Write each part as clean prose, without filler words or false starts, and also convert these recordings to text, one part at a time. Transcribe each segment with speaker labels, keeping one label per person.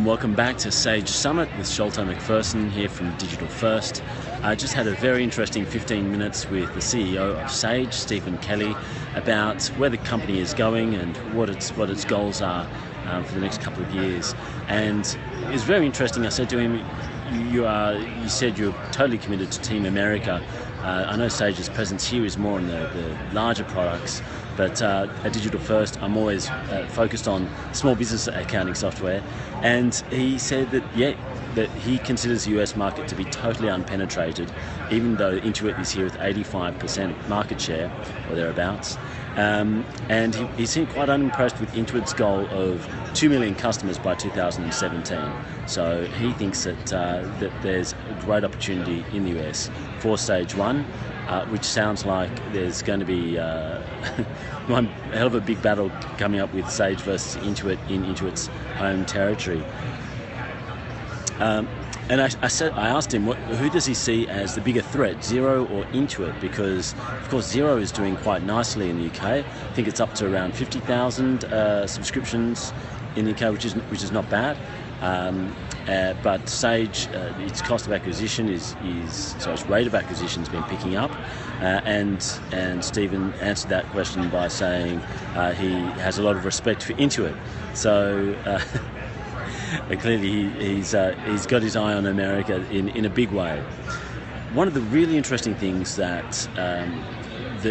Speaker 1: welcome back to Sage Summit with Sholto McPherson here from Digital First. I just had a very interesting 15 minutes with the CEO of Sage, Stephen Kelly, about where the company is going and what its goals are for the next couple of years. And it was very interesting. I said to him, you said you're totally committed to Team America. I know Sage's presence here is more on the larger products, but at Digital First, I'm always focused on small business accounting software. And he said that, that he considers the US market to be totally unpenetrated, even though Intuit is here with 85% market share, or thereabouts. And he seemed quite unimpressed with Intuit's goal of 2 million customers by 2017. So he thinks that there's a great opportunity in the US for Stage 1, which sounds like there's going to be one hell of a big battle coming up with Sage versus Intuit in Intuit's home territory. And I asked him, who does he see as the bigger threat, Xero or Intuit? Because, of course, Xero is doing quite nicely in the UK. I think it's up to around 50,000 subscriptions in the UK, which is not bad. But Sage, its cost of acquisition so its rate of acquisition has been picking up. And Stephen answered that question by saying he has a lot of respect for Intuit. So clearly he's got his eye on America in a big way. One of the really interesting things that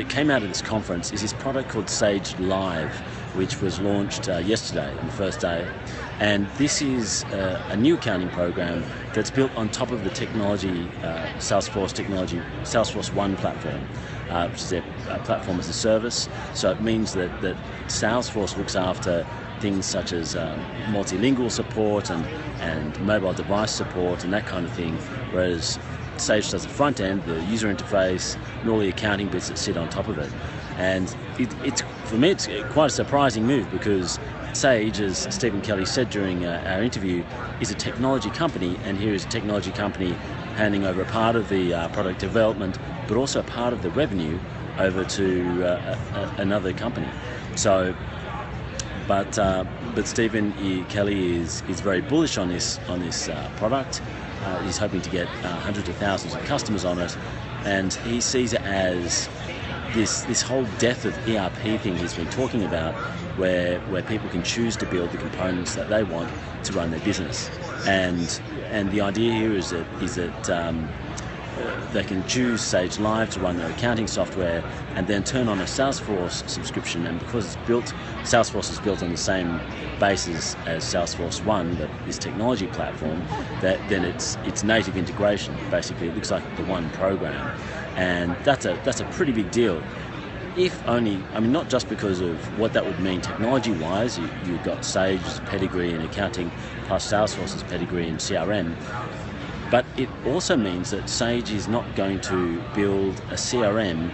Speaker 1: came out of this conference is this product called Sage Live, which was launched yesterday, on the first day. And this is a new accounting program that's built on top of the technology, Salesforce One platform, which is a platform as a service. So it means that Salesforce looks after things such as multilingual support and mobile device support and that kind of thing, whereas Sage does the front end, the user interface, and all the accounting bits that sit on top of it. And for me, it's quite a surprising move, because Sage, as Stephen Kelly said during our interview, is a technology company, and here is a technology company handing over a part of the product development, but also a part of the revenue over to another company. So, but Stephen Kelly is very bullish on this product. He's hoping to get hundreds of thousands of customers on it, and he sees it as this whole death of ERP thing he's been talking about, where people can choose to build the components that they want to run their business. And the idea here is that they can choose Sage Live to run their accounting software and then turn on a Salesforce subscription. And because Salesforce is built on the same basis as Salesforce One, this technology platform, then it's native integration. Basically, it looks like the one program, and that's a pretty big deal. If only, not just because of what that would mean technology-wise. You've got Sage's pedigree in accounting plus Salesforce's pedigree in CRM. But it also means that Sage is not going to build a CRM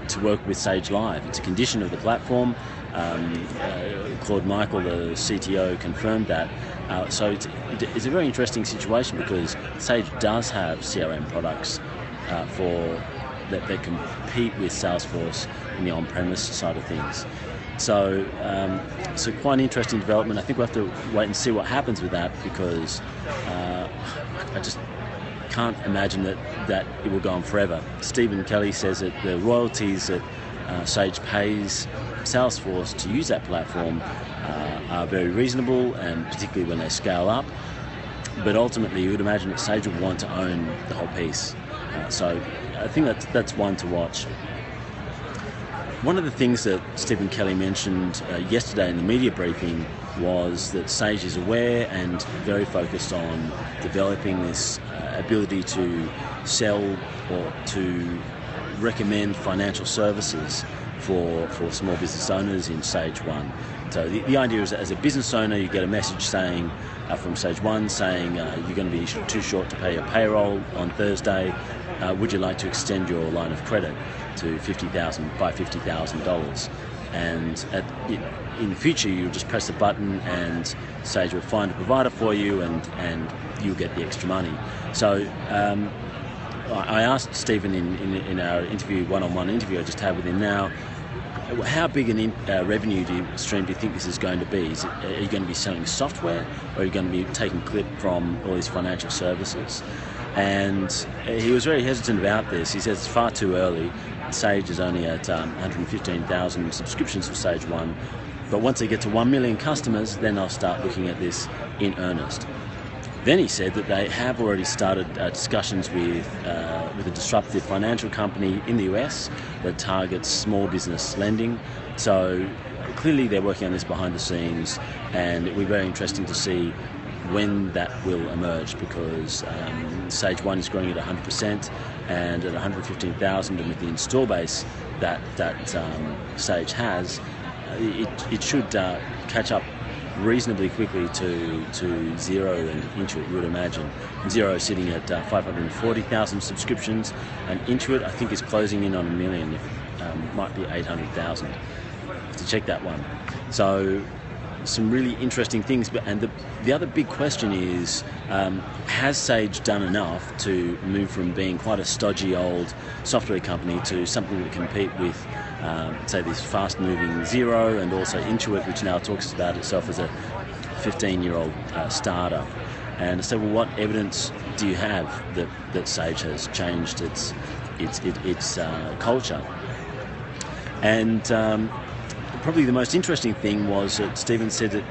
Speaker 1: to work with Sage Live. It's a condition of the platform. Claude Michael, the CTO, confirmed that. So it's a very interesting situation, because Sage does have CRM products that compete with Salesforce in the on-premise side of things. So quite an interesting development. I think we'll have to wait and see what happens with that, because I just can't imagine that it will go on forever. Stephen Kelly says that the royalties that Sage pays Salesforce to use that platform are very reasonable, and particularly when they scale up. But ultimately, you would imagine that Sage would want to own the whole piece. So I think that's one to watch. One of the things that Stephen Kelly mentioned yesterday in the media briefing was that Sage is aware and very focused on developing this ability to sell or to recommend financial services for small business owners in Sage One. So the idea is that as a business owner, you get a message saying from Sage One saying you're going to be too short to pay your payroll on Thursday. Would you like to extend your line of credit to $50,000? And in the future, you'll just press a button and Sage will find a provider for you, and you'll get the extra money. So I asked Stephen in our interview, one-on-one interview I just had with him now, how big an revenue stream do you think this is going to be? Are you going to be selling software, or are you going to be taking clip from all these financial services? And he was very hesitant about this. He says it's far too early. Sage is only at 115,000 subscriptions for Sage 1. But once they get to 1 million customers, then they'll start looking at this in earnest. Then he said that they have already started discussions with a disruptive financial company in the US that targets small business lending. So clearly they're working on this behind the scenes, and it will be very interesting to see when that will emerge, because Sage 1 is growing at 100%, and at 115,000, and with the install base that Sage has, it should catch up reasonably quickly to Xero and Intuit, you would imagine. Xero sitting at 540,000 subscriptions, and Intuit I think is closing in on 1 million, might be 800,000. To check that one. So some really interesting things, and the other big question is, has Sage done enough to move from being quite a stodgy old software company to something that can compete with say this fast-moving Xero, and also Intuit, which now talks about itself as a 15-year-old startup. And so, well, what evidence do you have that Sage has changed its culture? And probably the most interesting thing was that Stephen said that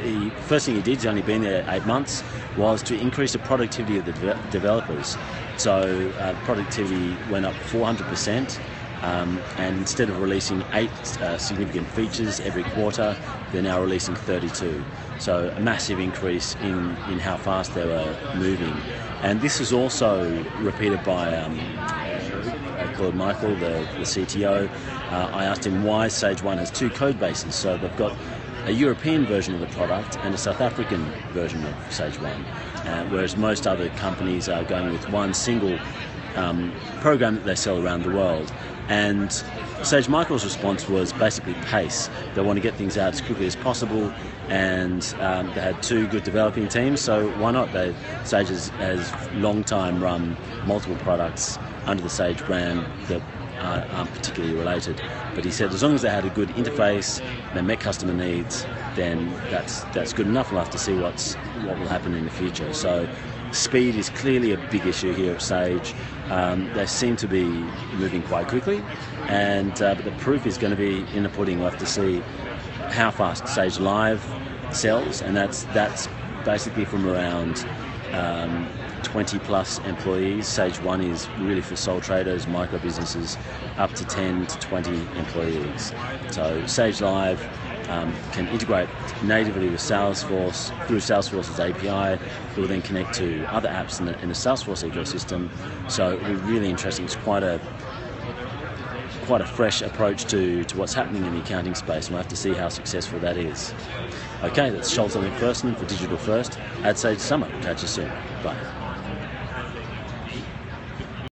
Speaker 1: the first thing he did, he's only been there 8 months, was to increase the productivity of the developers. So productivity went up 400%. And instead of releasing 8 significant features every quarter, they're now releasing 32. So a massive increase in how fast they were moving. And this is also repeated by called Michael, the CTO. I asked him why Sage 1 has 2 code bases. So they've got a European version of the product and a South African version of Sage 1, whereas most other companies are going with one single program that they sell around the world. And Sage Michael's response was basically pace. They want to get things out as quickly as possible, and they had 2 good developing teams, so why not? Sage has long time run multiple products under the Sage brand that aren't particularly related. But he said as long as they had a good interface, they met customer needs, then that's good enough. We'll have to see what will happen in the future. So speed is clearly a big issue here at Sage. They seem to be moving quite quickly, and but the proof is going to be in the pudding. We'll have to see how fast Sage Live sells, and that's basically from around 20 plus employees. Sage 1 is really for sole traders, micro businesses, up to 10 to 20 employees. So Sage Live can integrate natively with Salesforce through Salesforce's API. It will then connect to other apps in the Salesforce ecosystem. So it'll be really interesting. It's quite a fresh approach to what's happening in the accounting space, and we'll have to see how successful that is. Okay, that's Schultz and McPherson for Digital First at Sage Summit. Catch you soon. Bye.